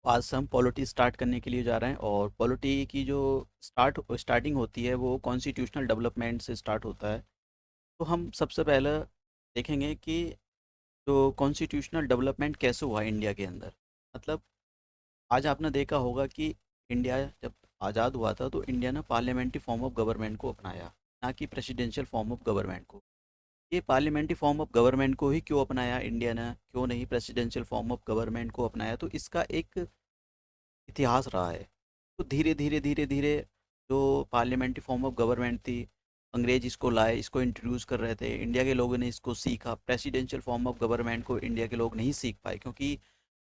आज से हम पॉलिटी स्टार्ट करने के लिए जा रहे हैं और पॉलिटी की जो स्टार्टिंग होती है वो कॉन्स्टिट्यूशनल डेवलपमेंट से स्टार्ट होता है। तो हम सबसे पहले देखेंगे कि जो कॉन्स्टिट्यूशनल डेवलपमेंट कैसे हुआ इंडिया के अंदर। मतलब आज आपने देखा होगा कि इंडिया जब आज़ाद हुआ था तो इंडिया ने पार्लियामेंट्री फॉर्म ऑफ गवर्नमेंट को अपनाया, ना कि प्रेसिडेंशियल फॉर्म ऑफ गवर्नमेंट को। ये पार्लियामेंट्री फॉर्म ऑफ गवर्नमेंट को ही क्यों अपनाया इंडिया ने, क्यों नहीं प्रेसिडेंशियल फॉर्म ऑफ गवर्नमेंट को अपनाया, तो इसका एक इतिहास रहा है। तो धीरे धीरे धीरे धीरे जो पार्लियामेंट्री फॉर्म ऑफ गवर्नमेंट थी, अंग्रेज इसको लाए, इसको इंट्रोड्यूस कर रहे थे, इंडिया के लोगों ने इसको सीखा। प्रेसिडेंशियल फॉर्म ऑफ गवर्नमेंट को इंडिया के लोग नहीं सीख पाए क्योंकि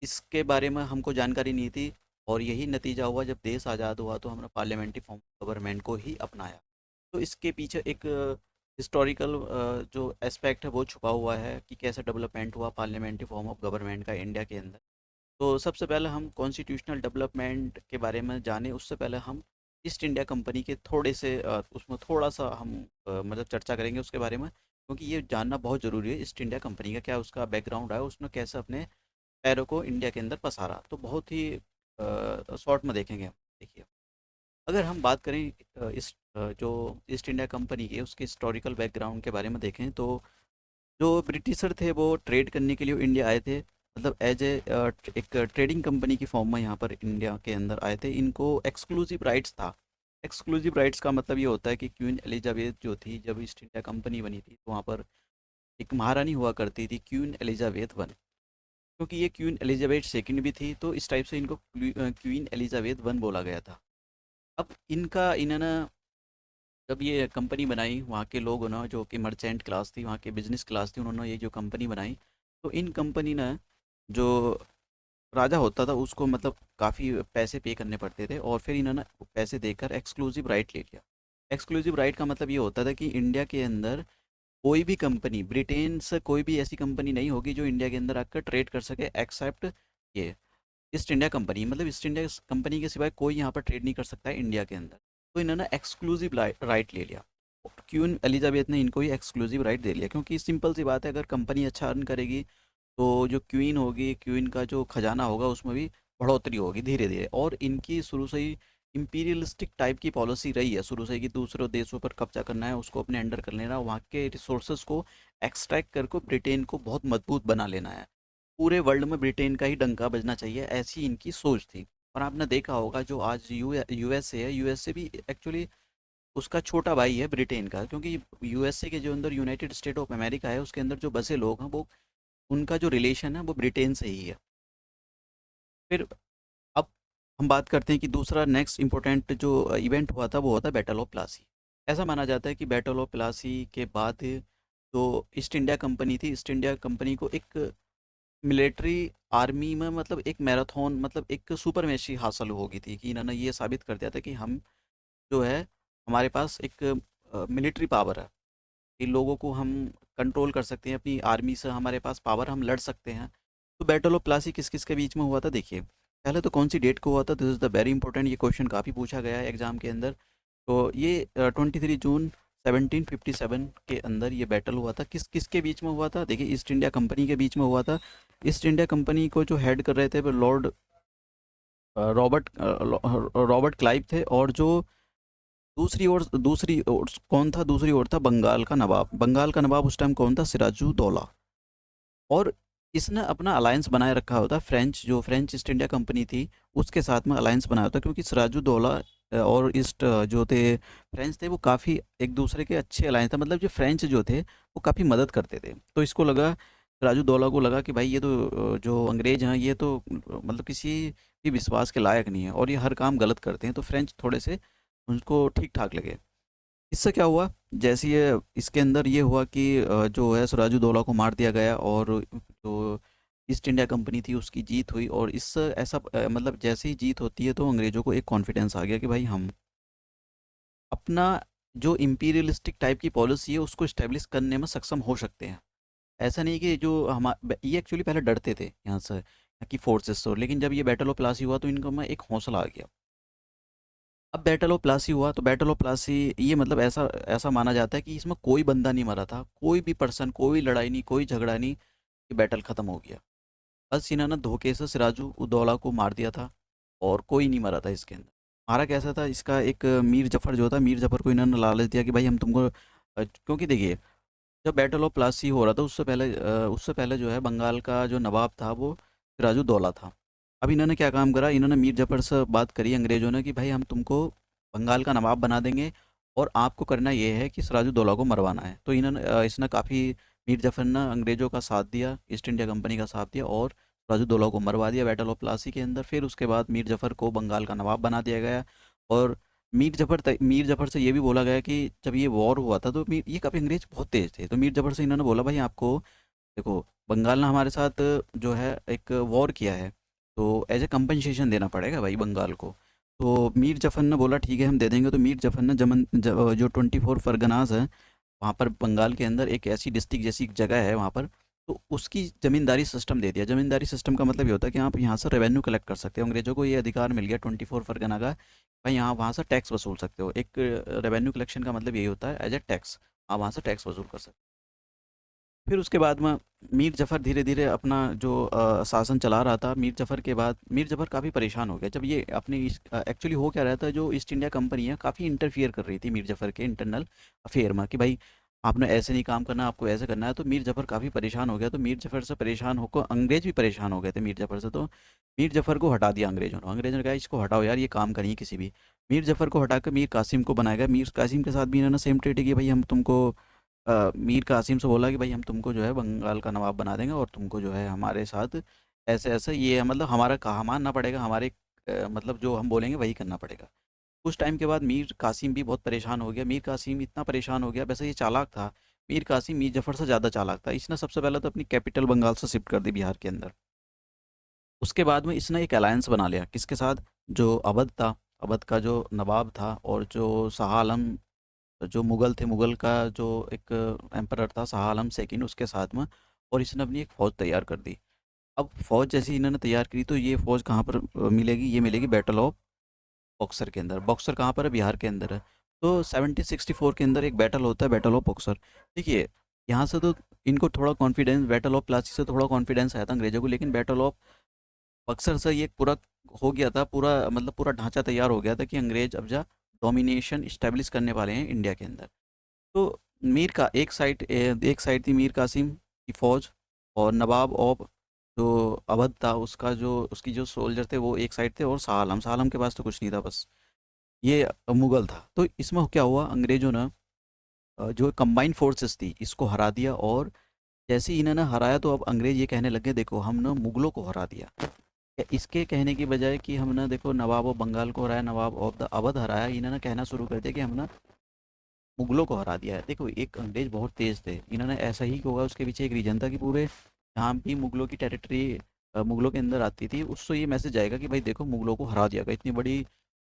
इसके बारे में हमको जानकारी नहीं थी। और यही नतीजा हुआ, जब देश आज़ाद हुआ तो हमने पार्लियामेंट्री फॉर्म ऑफ गवर्नमेंट को ही अपनाया। तो इसके पीछे एक हिस्टोरिकल जो एस्पेक्ट है वो छुपा हुआ है कि कैसे डेवलपमेंट हुआ पार्लियामेंट्री फॉर्म ऑफ गवर्नमेंट का इंडिया के अंदर। तो सबसे पहले हम कॉन्स्टिट्यूशनल डेवलपमेंट के बारे में जाने उससे पहले हम ईस्ट इंडिया कंपनी के थोड़े से उसमें थोड़ा सा हम मतलब चर्चा करेंगे उसके बारे में, क्योंकि ये जानना बहुत ज़रूरी है ईस्ट इंडिया कंपनी का क्या उसका बैकग्राउंड है, उसने कैसे अपने पैरों को इंडिया के अंदर पसारा। तो बहुत ही शॉर्ट में देखेंगे हम। देखिए, अगर हम बात करें जो ईस्ट इंडिया कंपनी की उसके हिस्टोरिकल बैकग्राउंड के बारे में देखें, तो जो ब्रिटिशर थे वो ट्रेड करने के लिए इंडिया आए थे। मतलब एज ए एक ट्रेडिंग कंपनी की फॉर्म में यहाँ पर इंडिया के अंदर आए थे। इनको एक्सक्लूसिव राइट्स था। एक्सक्लूसिव राइट्स का मतलब ये होता है कि क्वीन एलिजाबेथ जो थी, जब ईस्ट इंडिया कंपनी बनी थी तो वहाँ पर एक महारानी हुआ करती थी, क्वीन एलिजाबेथ वन। क्योंकि ये क्वीन एलिजाबेथ सेकंड भी थी तो इस टाइप से इनको क्वीन एलिजाबेथ वन बोला गया था। अब इनका इन्होंने जब ये कंपनी बनाई, वहाँ के लोग ना जो कि मर्चेंट क्लास थी, वहाँ के बिजनेस क्लास थी, उन्होंने ये जो कंपनी बनाई, तो इन कंपनी ने जो राजा होता था उसको मतलब काफ़ी पैसे पे करने पड़ते थे और फिर इन्होंने पैसे देकर एक्सक्लूसिव राइट ले लिया। एक्सक्लूसिव राइट का मतलब ये होता था कि इंडिया के अंदर कोई भी कंपनी, ब्रिटेन से कोई भी ऐसी कंपनी नहीं होगी जो इंडिया के अंदर आकर ट्रेड कर सके, एक्सेप्ट ये ईस्ट इंडिया कंपनी। मतलब ईस्ट इंडिया कंपनी के सिवाय कोई यहाँ पर ट्रेड नहीं कर सकता है इंडिया के अंदर। तो इन्होंने एक्सक्लूसिव राइट ले लिया। क्वीन एलिजाबेथ ने इनको ही एक्सक्लूसिव राइट दे लिया, क्योंकि सिंपल सी बात है, अगर कंपनी अच्छा अर्न करेगी तो जो क्वीन होगी, क्वीन का जो खजाना होगा उसमें भी बढ़ोतरी होगी धीरे धीरे। और इनकी शुरू से ही इंपीरियलिस्टिक टाइप की पॉलिसी रही है शुरू से ही कि दूसरे देशों पर कब्जा करना है, उसको अपने अंडर कर लेना, वहाँ के रिसोर्सेज को एक्सट्रैक्ट करके ब्रिटेन को बहुत मजबूत बना लेना है। पूरे वर्ल्ड में ब्रिटेन का ही डंका बजना चाहिए, ऐसी इनकी सोच थी। और आपने देखा होगा जो आज यूएसए है, यूएसए भी एक्चुअली उसका छोटा भाई है ब्रिटेन का, क्योंकि यूएसए के जो अंदर यूनाइटेड स्टेट ऑफ अमेरिका है उसके अंदर जो बसे लोग हैं वो उनका जो रिलेशन है वो ब्रिटेन से ही है। फिर अब हम बात करते हैं कि दूसरा नेक्स्ट इम्पोर्टेंट जो इवेंट हुआ था वो हुआ था बैटल ऑफ प्लासी। ऐसा माना जाता है कि बैटल ऑफ प्लासी के बाद जो ईस्ट इंडिया कंपनी थी, ईस्ट इंडिया कंपनी को एक मिलिट्री आर्मी में मतलब एक मैराथन, मतलब एक सुपरमेसी हासिल हो गई थी कि इन्होंने ये साबित कर दिया था कि हम जो है, हमारे पास एक मिलिट्री पावर है, इन लोगों को हम कंट्रोल कर सकते हैं, अपनी आर्मी से हमारे पास पावर, हम लड़ सकते हैं। तो बैटल ऑफ प्लासी किस किस के बीच में हुआ था देखिए। पहले तो कौन सी डेट को हुआ था, this is the very important, ये क्वेश्चन काफ़ी पूछा गया है एग्जाम के अंदर। तो ये 23 जून 1757 के अंदर ये बैटल हुआ था। किस किस के बीच में हुआ था देखिए, ईस्ट इंडिया कंपनी के बीच में हुआ था। ईस्ट इंडिया कंपनी को जो हेड कर रहे थे वो लॉर्ड रॉबर्ट क्लाइव थे। और जो दूसरी ओर कौन था, दूसरी ओर था बंगाल का नवाब। बंगाल का नवाब उस टाइम कौन था, सिराजुद्दौला। और इसने अपना अलायंस बनाए रखा होता, फ्रेंच जो फ्रेंच ईस्ट इंडिया कंपनी थी उसके साथ में अलायंस बनाया होता, क्योंकि सिराजुद्दौला और ईस्ट जो थे फ्रेंच थे वो काफ़ी एक दूसरे के अच्छे अलायंस था। मतलब जो फ्रेंच जो थे वो काफ़ी मदद करते थे। तो इसको लगा, सिराजुद्दौला को लगा कि भाई ये तो जो अंग्रेज हैं ये तो मतलब किसी भी विश्वास के लायक नहीं है और ये हर काम गलत करते हैं। तो फ्रेंच थोड़े से उनको ठीक ठाक लगे। इससे क्या हुआ, जैसे ये इसके अंदर ये हुआ कि जो है सिराजुद्दौला को मार दिया गया और जो ईस्ट इंडिया कंपनी थी उसकी जीत हुई। और इससे ऐसा मतलब जैसे ही जीत होती है तो अंग्रेज़ों को एक कॉन्फिडेंस आ गया कि भाई हम अपना जो इम्पीरियलिस्टिक टाइप की पॉलिसी है उसको इस्टेब्लिश करने में सक्षम हो सकते हैं। ऐसा नहीं कि जो हम ये एक्चुअली पहले डरते थे यहाँ से, यहाँ की फोर्सेस से, लेकिन जब ये बैटल ऑफ प्लासी हुआ तो इनको में एक हौसला आ गया। अब बैटल ऑफ प्लासी हुआ तो बैटल ऑफ प्लासी ये मतलब ऐसा ऐसा माना जाता है कि इसमें कोई बंदा नहीं मरा था, कोई भी पर्सन, कोई लड़ाई नहीं, कोई झगड़ा नहीं, ये बैटल ख़त्म हो गया। बस इन्होंने धोखे से सिराजू उदौला को मार दिया था और कोई नहीं मरा था इसके अंदर। मारा कैसा था इसका, एक मीर जफर जो था, मीर जफर को इन्होंने लालच दिया कि भाई हम तुमको क्योंकि देखिए जब बैटल ऑफ प्लासी हो रहा था उससे पहले जो है बंगाल का जो नवाब था वो सिराजुद्दौला था। अब इन्होंने क्या काम करा, इन्होंने मीर जफर से बात करी अंग्रेज़ों ने कि भाई हम तुमको बंगाल का नवाब बना देंगे और आपको करना ये है कि सिराजुद्दौला को मरवाना है। तो इसने काफ़ी, मीर जफर ने अंग्रेज़ों का साथ दिया, ईस्ट इंडिया कंपनी का साथ दिया और सिराजुद्दौला को मरवा दिया बैटल ऑफ प्लासी के अंदर। फिर उसके बाद मीर जफर को बंगाल का नवाब बना दिया गया और मीर जफ़र से ये भी बोला गया कि जब ये वॉर हुआ था तो मीर ये काफ़ी अंग्रेज़ बहुत तेज़ थे, तो मीर जफ़र से इन्होंने बोला भाई आपको देखो बंगाल ने हमारे साथ जो है एक वॉर किया है, तो एज़ ए कंपनसेशन देना पड़ेगा भाई बंगाल को। तो मीर जफ़र ने बोला ठीक है हम दे देंगे। तो मीर जफ़र ने जो 24 परगनाज़ है वहाँ पर बंगाल के अंदर एक ऐसी डिस्ट्रिक्ट जैसी एक जगह है वहाँ पर, तो उसकी ज़मींदारी सिस्टम दे दिया। ज़मींदारी सिस्टम का मतलब ये होता है कि आप यहाँ से रेवेन्यू कलेक्ट कर सकते हो। अंग्रेज़ों को ये अधिकार मिल गया 24 परगना का, भाई यहाँ वहाँ से टैक्स वसूल सकते हो। एक रेवेन्यू कलेक्शन का मतलब यही होता है एज ए टैक्स, आप वहाँ से टैक्स वसूल कर सकते हो। फिर उसके बाद में मीर जफ़र धीरे धीरे अपना जो शासन चला रहा था। मीर जफ़र के बाद मीर जफ़र काफ़ी परेशान हो गया जब ये अपने एक्चुअली हो क्या रहा था, जो ईस्ट इंडिया कंपनी है काफ़ी इंटरफियर कर रही थी मीर जफ़र के इंटरनल अफेयर में कि भाई आपने ऐसे नहीं काम करना, आपको ऐसे करना है। तो मीर जफ़र काफ़ी परेशान हो गया। तो मीर जफ़र से परेशान होकर अंग्रेज़ भी परेशान हो गए थे मीर जफ़र से। तो मीर जफ़र को हटा दिया अंग्रेज़ों ने। अंग्रेज़ों ने कहा इसको हटाओ यार, ये काम करिए किसी भी। मीर जफ़र को हटाकर मीर कासिम को बनाया गया। मीर कासिम के साथ भी इन्होंने सेम ट्रीटी की, भाई हम तुमको मीर कासिम से बोला कि भाई हम तुमको जो है बंगाल का नवाब बना देंगे और तुमको जो है हमारे साथ ऐसे ऐसे ये मतलब हमारा कहा मानना पड़ेगा, हमारे मतलब जो हम बोलेंगे वही करना पड़ेगा। कुछ टाइम के बाद मीर कासिम भी बहुत परेशान हो गया। मीर कासिम इतना परेशान हो गया, वैसे ये चालाक था। मीर कासिम मीर जफर से ज़्यादा चालाक था। इसने सबसे पहले तो अपनी कैपिटल बंगाल से शिफ्ट कर दी बिहार के अंदर। उसके बाद में इसने एक अलायंस बना लिया किसके साथ, जो अवध था, अवध का जो नवाब था और जो शाह आलम, जो मुग़ल थे, मुग़ल का जो एक एम्परर था शाह आलम सेकंड, उसके साथ में। और इसने अपनी एक फ़ौज तैयार कर दी। अब फ़ौज जैसे इन्होंने तैयार करी तो ये फ़ौज कहाँ पर मिलेगी, ये मिलेगी बैटल ऑफ बक्सर के अंदर। बक्सर कहाँ पर है, बिहार के अंदर है। तो 1764 के अंदर एक बैटल होता है बैटल ऑफ बक्सर। देखिए यहाँ से तो इनको थोड़ा कॉन्फिडेंस, बैटल ऑफ प्लासी से थोड़ा कॉन्फिडेंस आया था अंग्रेजों को, लेकिन बैटल ऑफ बक्सर से ये पूरा हो गया था, पूरा मतलब पूरा ढांचा तैयार हो गया था कि अंग्रेज अब जा डोमिनेशन इस्टेब्लिश करने वाले हैं इंडिया के अंदर। तो मीर का एक साइड थी मीर कासिम की फ़ौज और नवाब ऑफ जो अवध था उसका जो उसकी जो सोल्जर थे वो एक साइड थे, और शाह आलम के पास तो कुछ नहीं था, बस ये मुगल था। तो इसमें क्या हुआ, अंग्रेजों ने जो कंबाइंड फोर्सेस थी इसको हरा दिया। और जैसे ही इन्होंने हराया तो अब अंग्रेज ये कहने लगे देखो हमने मुगलों को हरा दिया। या इसके कहने की बजाय कि हमने देखो नवाब ऑफ बंगाल को हराया, नवाब ऑफ द अवध हराया, इन्होंने कहना शुरू कर दिया कि हमने मुगलों को हरा दिया है। देखो एक अंग्रेज बहुत तेज थे, इन्होंने ऐसा ही होगा, उसके पीछे एक रीजन था कि पूरे जहाँ भी मुगलों की टेरिटरी मुगलों के अंदर आती थी उससे ये मैसेज आएगा कि भाई देखो मुगलों को हरा दिया गया, इतनी बड़ी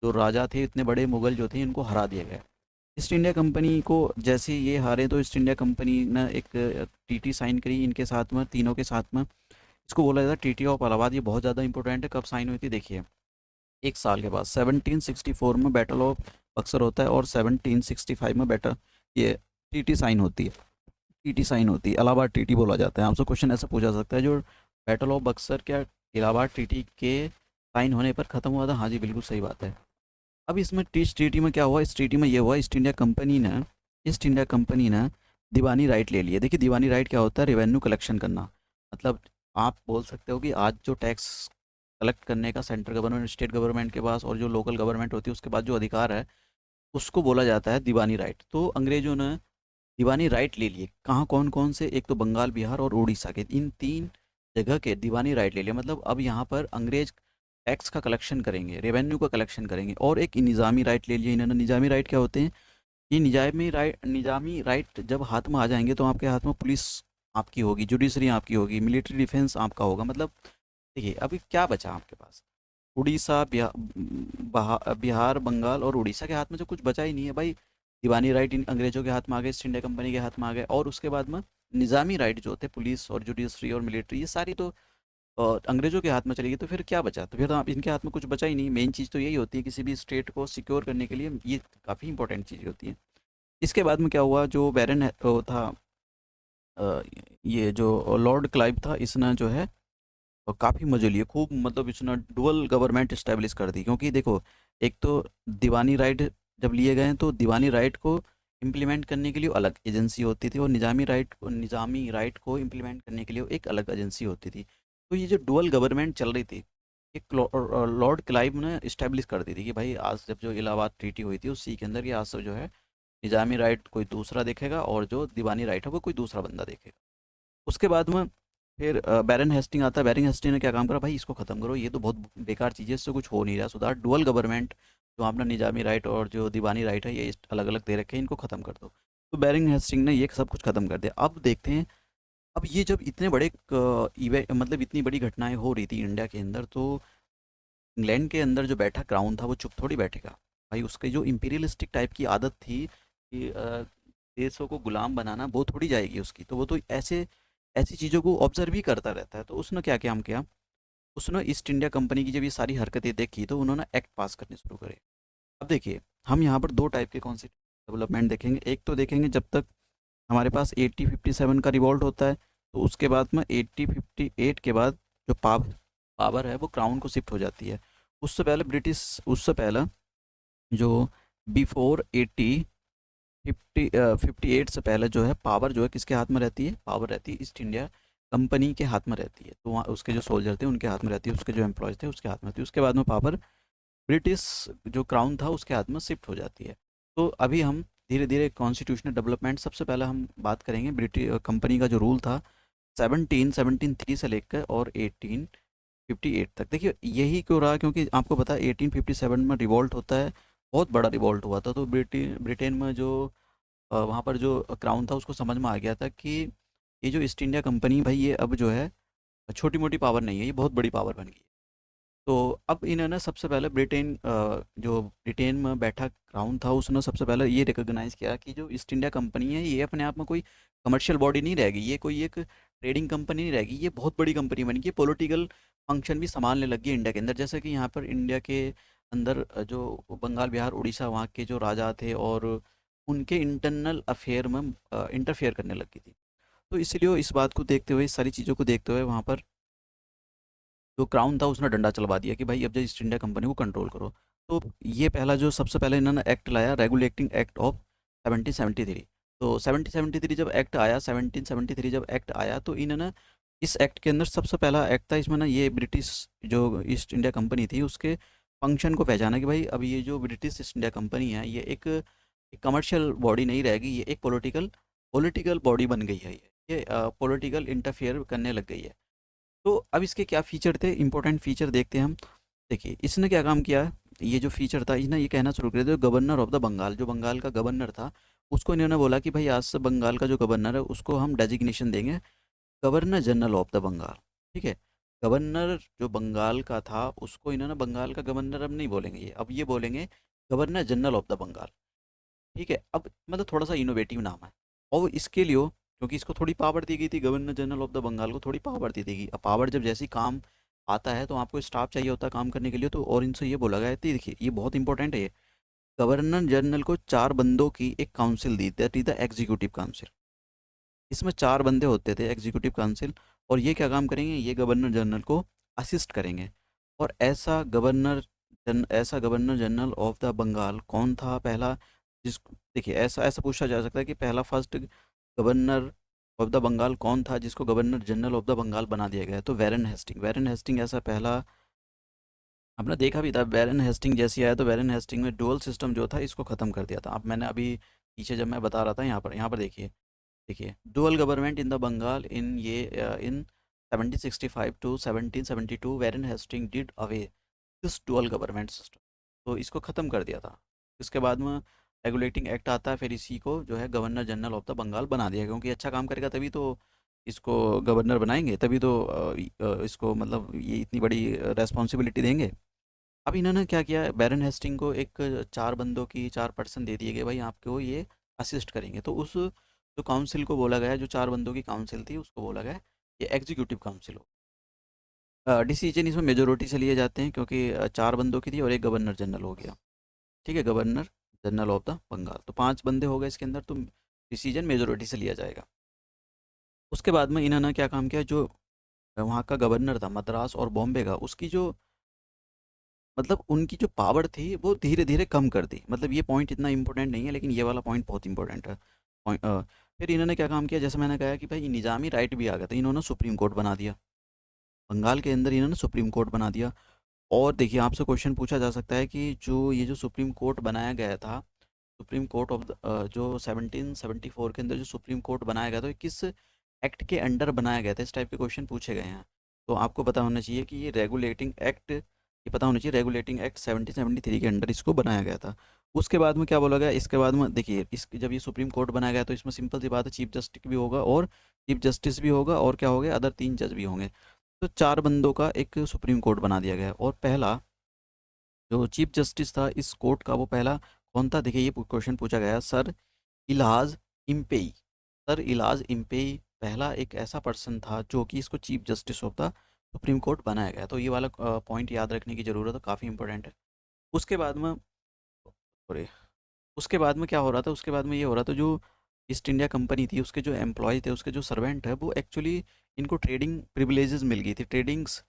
जो राजा थे, इतने बड़े मुगल जो थे, इनको हरा दिया गया। ईस्ट इंडिया कंपनी को जैसे ये हारे तो ईस्ट इंडिया कंपनी ने एक टीटी साइन करी इनके साथ में, तीनों के साथ में। इसको बोला जाता है ट्रीटी ऑफ इलाहाबाद। ये बहुत ज़्यादा इंपॉर्टेंट है, कब साइन हुई थी देखिए, एक साल के बाद 1764 में बैटल ऑफ बक्सर होता है और 1765 में बैटल ये टीटी साइन होती है। टीटी साइन होती है, इलाहाबाद टीटी बोला जाता है। आपसे क्वेश्चन ऐसा पूछा सकता है जो बैटल ऑफ बक्सर क्या इलाहाबाद टीटी के साइन होने पर ख़त्म हुआ था? हाँ जी बिल्कुल सही बात है। अब इसमें इस ट्रीटी में क्या हुआ, इस ट्रीटी में ये हुआ ईस्ट इंडिया कंपनी ने दीवानी राइट ले लिए। देखिए दीवानी राइट क्या होता है, रेवेन्यू कलेक्शन करना। मतलब आप बोल सकते हो कि आज जो टैक्स कलेक्ट करने का सेंट्रल गवर्नमेंट, स्टेट गवर्नमेंट के पास और जो लोकल गवर्नमेंट होती है उसके पास जो अधिकार है उसको बोला जाता है दीवानी राइट। तो अंग्रेजों ने दीवानी राइट ले लिए। कहाँ कौन कौन से, एक तो बंगाल, बिहार और उड़ीसा के, इन तीन जगह के दीवानी राइट ले लिए। मतलब अब यहाँ पर अंग्रेज टैक्स का कलेक्शन करेंगे, रेवेन्यू का कलेक्शन करेंगे। और एक निज़ामी राइट ले लिए इन्होंने। निज़ामी राइट क्या होते हैं, ये निज़ामी राइट जब हाथ में आ जाएंगे तो आपके हाथ में पुलिस आपकी होगी, जुडिशरी आपकी होगी, मिलिट्री डिफेंस आपका होगा। मतलब देखिए अभी क्या बचा आपके पास, उड़ीसा, बिहार, बंगाल और उड़ीसा के हाथ में जो कुछ बचा ही नहीं है भाई। दीवानी राइट इन अंग्रेजों के हाथ में आ गए, ईस्ट इंडिया कंपनी के हाथ में आ गए। और उसके बाद में निज़ामी राइट जो होते पुलिस और जुडिशरी और मिलिट्री, ये सारी तो अंग्रेजों के हाथ में चली गई। तो फिर क्या बचा, तो फिर तो आप इनके हाथ में कुछ बचा ही नहीं। मेन चीज़ तो यही होती है किसी भी स्टेट को सिक्योर करने के लिए, ये काफ़ी इंपॉर्टेंट चीज़ होती है। इसके बाद में क्या हुआ, जो था, अ, ये जो लॉर्ड क्लाइव था, इसने जो है और काफ़ी मजे लिए खूब, मतलब इसने डुअल गवर्नमेंट इस्टेब्लिश कर दी। क्योंकि देखो, एक तो दीवानी राइट जब लिए गए हैं, तो दीवानी राइट को इम्प्लीमेंट करने के लिए अलग एजेंसी होती थी, और निज़ामी राइट को इम्प्लीमेंट करने के लिए एक अलग एजेंसी होती थी। तो ये जो डुअल गवर्नमेंट चल रही थी, एक लॉर्ड क्लाइव ने इस्टेब्लिश कर दी थी कि भाई आज जब जो इलाहाबाद ट्रीटी हुई थी उसी के अंदर, कि आज से जो है निज़ामी राइट कोई दूसरा देखेगा और जो दीवानी राइट है वो कोई दूसरा बंदा देखेगा। उसके बाद में फिर बैरन हेस्टिंग आता है। बैरन हेस्टिंग ने क्या काम करा, भाई इसको ख़त्म करो, ये तो बहुत बेकार चीज़ है, इससे कुछ हो नहीं रहा, सुधार डुअल गवर्नमेंट जो आपने निजामी राइट और जो दीवानी राइट है ये अलग अलग दे रखे हैं, इनको ख़त्म कर दो। तो बैरन हेस्टिंग ने ये सब कुछ ख़त्म कर दिया। अब देखते हैं, अब ये जब इतने बड़े इवेंट, मतलब इतनी बड़ी घटनाएं हो रही थी इंडिया के अंदर, तो इंग्लैंड के अंदर जो बैठा क्राउन था वो चुप थोड़ी बैठेगा। भाई उसकी जो इंपीरियलिस्टिक टाइप की आदत थी कि देशों को गुलाम बनाना, वो थोड़ी जाएगी उसकी। तो वो तो ऐसे ऐसी चीज़ों को ऑब्जर्व ही करता रहता है। तो उसने क्या काम किया, उसने ईस्ट इंडिया कंपनी की जब ये सारी हरकतें देखी तो उन्होंने एक्ट पास करने शुरू करे। अब देखिए, हम यहाँ पर दो टाइप के कॉन्स्टिट्यूशन डेवलपमेंट देखेंगे। एक तो देखेंगे जब तक हमारे पास 1857 का रिवॉल्ट होता है, तो उसके बाद में 1858 के बाद जो पावर है वो क्राउन को शिफ्ट हो जाती है। उससे पहले जो बिफोर 58 से पहले जो है पावर जो है किसके हाथ में रहती है, पावर रहती है ईस्ट इंडिया कंपनी के हाथ में रहती है। तो वहाँ उसके जो सोल्जर थे उनके हाथ में रहती है, उसके जो एम्प्लॉयज़ थे उसके हाथ में रहती है। उसके बाद में पावर ब्रिटिश जो क्राउन था उसके हाथ में शिफ्ट हो जाती है। तो अभी हम धीरे धीरे कॉन्स्टिट्यूशनल डेवलपमेंट, सबसे पहले हम बात करेंगे ब्रिटिश कंपनी का जो रूल था 1773 से लेकर और 1858 तक। देखिए यही क्यों रहा, क्योंकि आपको पता है 1857 में रिवॉल्ट होता है, बहुत बड़ा रिवॉल्ट हुआ था। तो ब्रिटेन में जो वहाँ पर जो क्राउन था उसको समझ में आ गया था कि ये जो ईस्ट इंडिया कंपनी, भाई ये अब जो है छोटी मोटी पावर नहीं है, ये बहुत बड़ी पावर बन गई है। तो अब इन्होंने सबसे पहले जो ब्रिटेन में बैठा क्राउन था उसने सबसे पहले ये रिकॉग्नाइज़ किया कि जो ईस्ट इंडिया कंपनी है ये अपने आप में कोई कमर्शियल बॉडी नहीं रहेगी, ये कोई एक ट्रेडिंग कंपनी नहीं रहेगी, ये बहुत बड़ी कंपनी बन गई, पॉलिटिकल फंक्शन भी संभालने लग गई इंडिया के अंदर। जैसे कि यहाँ पर इंडिया के अंदर जो बंगाल बिहार उड़ीसा वहाँ के जो राजा थे और उनके इंटरनल अफेयर में इंटरफेयर करने लग गई थी। तो इसलिए इस बात को देखते हुए, इस सारी चीज़ों को देखते हुए वहाँ पर जो क्राउन था उसने डंडा चलवा दिया कि भाई अब जो ईस्ट इंडिया कंपनी को कंट्रोल करो। तो ये पहला जो सबसे पहले इन्होंने एक्ट लाया, रेगुलेटिंग एक्ट ऑफ 1773। तो 1773 जब एक्ट आया, 1773 जब एक्ट आया तो इन्होंने इस एक्ट के अंदर सबसे पहला एक्ट था इसमें ना, ये ब्रिटिश जो ईस्ट इंडिया कंपनी थी उसके फंक्शन को पहचाना कि भाई अब ये जो ब्रिटिश ईस्ट इंडिया कंपनी है ये एक कमर्शियल बॉडी नहीं रहेगी, ये एक पॉलिटिकल बॉडी बन गई है, ये पॉलिटिकल इंटरफेयर करने लग गई है। तो अब इसके क्या फ़ीचर थे, इंपॉर्टेंट फ़ीचर देखते हैं हम। देखिए इसने क्या काम किया, ये जो फ़ीचर था इसने ये कहना शुरू कर दिया, गवर्नर ऑफ द बंगाल, जो बंगाल का गवर्नर था उसको इन्होंने बोला कि भाई आज से बंगाल का जो गवर्नर है उसको हम डेजिग्नेशन देंगे governor general of the Bengal. ठीक है, गवर्नर जो बंगाल का था उसको इन्होंने बंगाल का गवर्नर अब नहीं बोलेंगे, ये अब ये बोलेंगे governor general of the Bengal. ठीक है, अब मतलब थोड़ा सा इनोवेटिव नाम है। और इसके लिए क्योंकि इसको थोड़ी पावर दी गई थी, governor general of the Bengal को थोड़ी पावर दी गई। अब पावर जब जैसी काम आता है तो आपको स्टाफ चाहिए होता है काम करने के लिए, तो और इनसे ये बोला गया है, तो देखिए ये बहुत इंपॉर्टेंट है ये, गवर्नर जनरल को 4 बंदों की एक council the, that is the executive council. इसमें 4 बंदे होते थे एग्जीक्यूटिव काउंसिल, और ये क्या काम करेंगे, ये गवर्नर जनरल को असिस्ट करेंगे। और ऐसा governor general of the Bengal कौन था पहला, जिस देखिए ऐसा ऐसा पूछा जा सकता है कि पहला first governor of the Bengal कौन था जिसको governor general of the Bengal बना दिया गया। तो वैरन हेस्टिंग ऐसा पहला आपने देखा भी था। वैरन हेस्टिंग जैसी आया तो वैरन हेस्टिंग में डुअल सिस्टम जो था इसको ख़त्म कर दिया था। अब मैंने अभी पीछे जब मैं बता रहा था यहाँ पर देखिए dual government in the Bengal in 1765 to 1772 Warren Hastings did away this dual government system. तो इसको ख़त्म कर दिया था। इसके बाद में रेगुलेटिंग एक्ट आता है, फिर इसी को जो है governor general of the Bengal बना दिया, क्योंकि अच्छा काम करेगा तभी तो इसको गवर्नर बनाएंगे, तभी तो इसको मतलब ये इतनी बड़ी रेस्पॉन्सिबिलिटी देंगे। अब इन्होंने क्या किया, बैरन हेस्टिंग को एक 4 बंदों की 4 पर्सन दे दिए गए, भाई आपको ये असिस्ट करेंगे। तो उस जो काउंसिल को बोला गया, जो 4 बंदों की काउंसिल थी उसको बोला गया ये एग्जीक्यूटिव काउंसिल हो। डिसीजन इसमें मेजोरिटी से लिए जाते हैं, क्योंकि 4 बंदों की थी और एक गवर्नर जनरल हो गया। ठीक है, governor general of the Bengal, तो 5 बंदे हो गए इसके अंदर, तो डिसीजन मेजोरिटी से लिया जाएगा। उसके बाद में इन्होंने क्या काम किया, जो वहाँ का गवर्नर था मद्रास और बॉम्बे का, उसकी जो मतलब उनकी जो पावर थी वो धीरे धीरे कम कर दी। मतलब ये पॉइंट इतना इंपॉर्टेंट नहीं है, लेकिन ये वाला पॉइंट बहुत इंपॉर्टेंट है। फिर इन्होंने क्या काम किया, जैसे मैंने कहा कि भाई निज़ामी राइट भी आ गया था, इन्होंने सुप्रीम कोर्ट बना दिया। बंगाल के अंदर इन्होंने सुप्रीम कोर्ट बना दिया। और देखिए आपसे क्वेश्चन पूछा जा सकता है कि जो सुप्रीम कोर्ट बनाया गया था, सुप्रीम कोर्ट ऑफ जो 1774 के अंदर जो सुप्रीम कोर्ट बनाया गया था, ये किस एक्ट के अंडर बनाया गया था, इस टाइप के क्वेश्चन पूछे गए हैं। तो आपको पता होना चाहिए कि ये रेगुलेटिंग एक्ट, ये पता होना चाहिए रेगुलेटिंग एक्ट 1773 के अंडर इसको बनाया गया था। उसके बाद में क्या बोला गया, इसके बाद में देखिए इस जब ये सुप्रीम कोर्ट बनाया गया तो इसमें सिंपल सी बात है, चीफ जस्टिस भी होगा और चीफ जस्टिस भी होगा और क्या हो गया, अदर 3 जज भी होंगे। तो 4 बंदों का एक सुप्रीम कोर्ट बना दिया गया। और पहला जो चीफ जस्टिस था इस कोर्ट का, वो पहला कौन था, देखिए ये क्वेश्चन पूछा गया, सर इलाज इम्पेई। सर इलाज इम्पेई पहला एक ऐसा पर्सन था जो कि इसको chief justice of the supreme court बनाया गया। तो ये वाला पॉइंट याद रखने की ज़रूरत है, काफ़ी इंपॉर्टेंट है। उसके बाद में सॉरी उसके बाद में क्या हो रहा था, उसके बाद में ये हो रहा था, जो ईस्ट इंडिया कंपनी थी उसके जो एम्प्लॉय थे, उसके जो सर्वेंट है, वो एक्चुअली इनको ट्रेडिंग प्रिविलेजेस मिल गई थी। ट्रेडिंग्स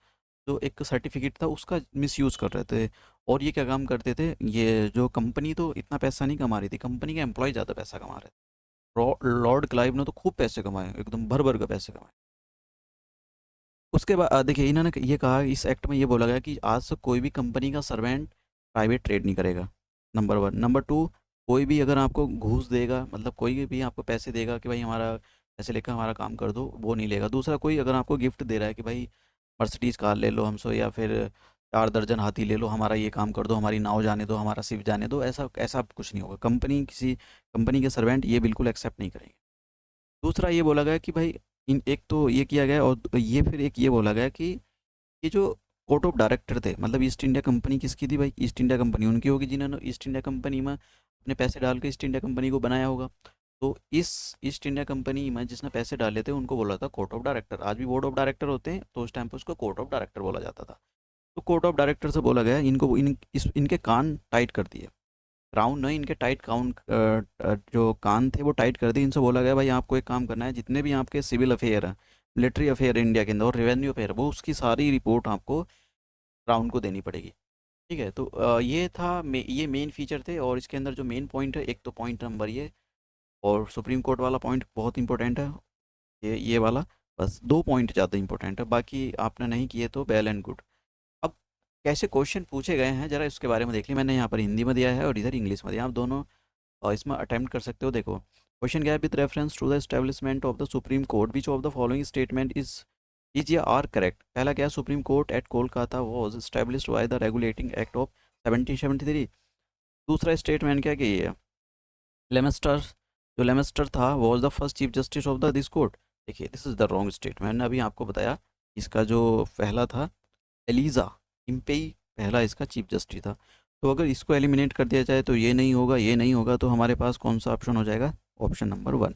जो एक सर्टिफिकेट था उसका मिसयूज़ कर रहे थे। और ये क्या काम करते थे, ये जो कंपनी तो इतना पैसा नहीं कमा रही थी, कंपनी के एम्प्लॉय ज़्यादा पैसा कमा रहे थे। लॉर्ड क्लाइव ने तो खूब पैसे कमाए, एकदम भर भर के पैसे कमाए। उसके बाद देखिए इन्होंने ये कहा, इस एक्ट में ये बोला गया कि आज से कोई भी कंपनी का सर्वेंट प्राइवेट ट्रेड नहीं करेगा, नंबर वन। नंबर टू, कोई भी अगर आपको घूस देगा, मतलब कोई भी आपको पैसे देगा कि भाई हमारा पैसे लेकर हमारा काम कर दो, वो नहीं लेगा। दूसरा, कोई अगर आपको गिफ्ट दे रहा है कि भाई मर्सिडीज़ कार ले लो हमसे, या फिर 4 दर्जन हाथी ले लो, हमारा ये काम कर दो, हमारी नाव जाने दो, हमारा शिप जाने दो, ऐसा ऐसा कुछ नहीं होगा। कंपनी किसी कंपनी के सर्वेंट ये बिल्कुल एक्सेप्ट नहीं करेंगे। दूसरा ये बोला गया कि भाई इन एक तो ये किया गया, और ये फिर एक ये बोला गया कि ये जो कोर्ट ऑफ डायरेक्टर थे, मतलब ईस्ट इंडिया कंपनी किसकी थी भाई, ईस्ट इंडिया कंपनी उनकी होगी जिन्होंने ईस्ट इंडिया कंपनी में अपने पैसे डाल के ईस्ट इंडिया कंपनी को बनाया होगा। तो इस ईस्ट इंडिया कंपनी में जिसने पैसे डाले थे उनको बोला था कोर्ट ऑफ डायरेक्टर। आज भी बोर्ड ऑफ डायरेक्टर होते हैं, तो उस टाइम पर उसको कोर्ट ऑफ डायरेक्टर बोला जाता था। तो कोर्ट ऑफ डायरेक्टर से बोला गया इनको इनके कान टाइट कर दिए, क्राउन नहीं, इनके टाइट काउन जो कान थे वो टाइट कर दिए। इनसे बोला गया भाई आपको एक काम करना है, जितने भी आपके सिविल अफेयर हैं, मिलिट्री अफेयर इंडिया के अंदर और रेवेन्यू अफेयर, वो उसकी सारी रिपोर्ट आपको क्राउन को देनी पड़ेगी। ठीक है, तो ये था ये मेन फीचर थे। और इसके अंदर जो मेन पॉइंट है, एक तो पॉइंट नंबर ये, और सुप्रीम कोर्ट वाला पॉइंट बहुत इंपॉर्टेंट है, ये वाला। बस 2 पॉइंट ज़्यादा इंपॉर्टेंट है, बाकी आपने नहीं किए तो वेल एंड गुड। अब कैसे क्वेश्चन पूछे गए हैं जरा इसके बारे में देख लिया। मैंने यहाँ पर हिंदी में दिया है और इधर इंग्लिश में दिया, आप दोनों और इसमें अटेम्प्ट कर सकते हो। देखो क्वेश्चन क्या है, with reference to the establishment of the supreme court which of the following statement is या आर करेक्ट। पहला क्या है, supreme court at Kolkata was established by the regulating act of 1773। दूसरा स्टेटमेंट क्या कि ये लेमेस्टर, जो लेमेस्टर था was the first chief justice of the this court. देखिए this is the wrong statement. मैंने अभी आपको बताया इसका जो पहला था एलिजा इम्पेई, पहला इसका चीफ जस्टिस था। तो अगर इसको एलिमिनेट कर दिया जाए तो ये नहीं होगा, ये नहीं होगा, तो हमारे पास कौन सा ऑप्शन हो जाएगा, ऑप्शन नंबर 1।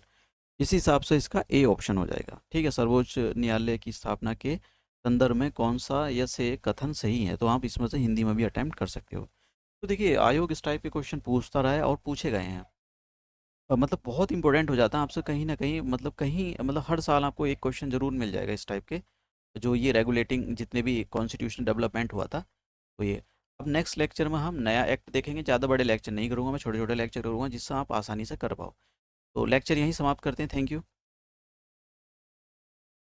इस हिसाब से इसका ए ऑप्शन हो जाएगा। ठीक है, सर्वोच्च न्यायालय की स्थापना के संदर्भ में कौन सा या से कथन सही है, तो आप इसमें से हिंदी में भी अटेम्प्ट कर सकते हो। तो देखिए आयोग इस टाइप के क्वेश्चन पूछता रहा है और पूछे गए हैं। मतलब बहुत इंपॉर्टेंट हो जाता है आपसे कहीं ना कहीं, मतलब कहीं मतलब हर साल आपको एक क्वेश्चन जरूर मिल जाएगा इस टाइप के, जो ये रेगुलेटिंग जितने भी कॉन्स्टिट्यूशन डेवलपमेंट हुआ था। तो ये अब नेक्स्ट लेक्चर में हम नया एक्ट देखेंगे। ज़्यादा बड़े लेक्चर नहीं करूँगा मैं, छोटे छोटे लेक्चर करूँगा जिससे आप आसानी से कर पाओ। तो लेक्चर यहीं समाप्त करते हैं। Thank you.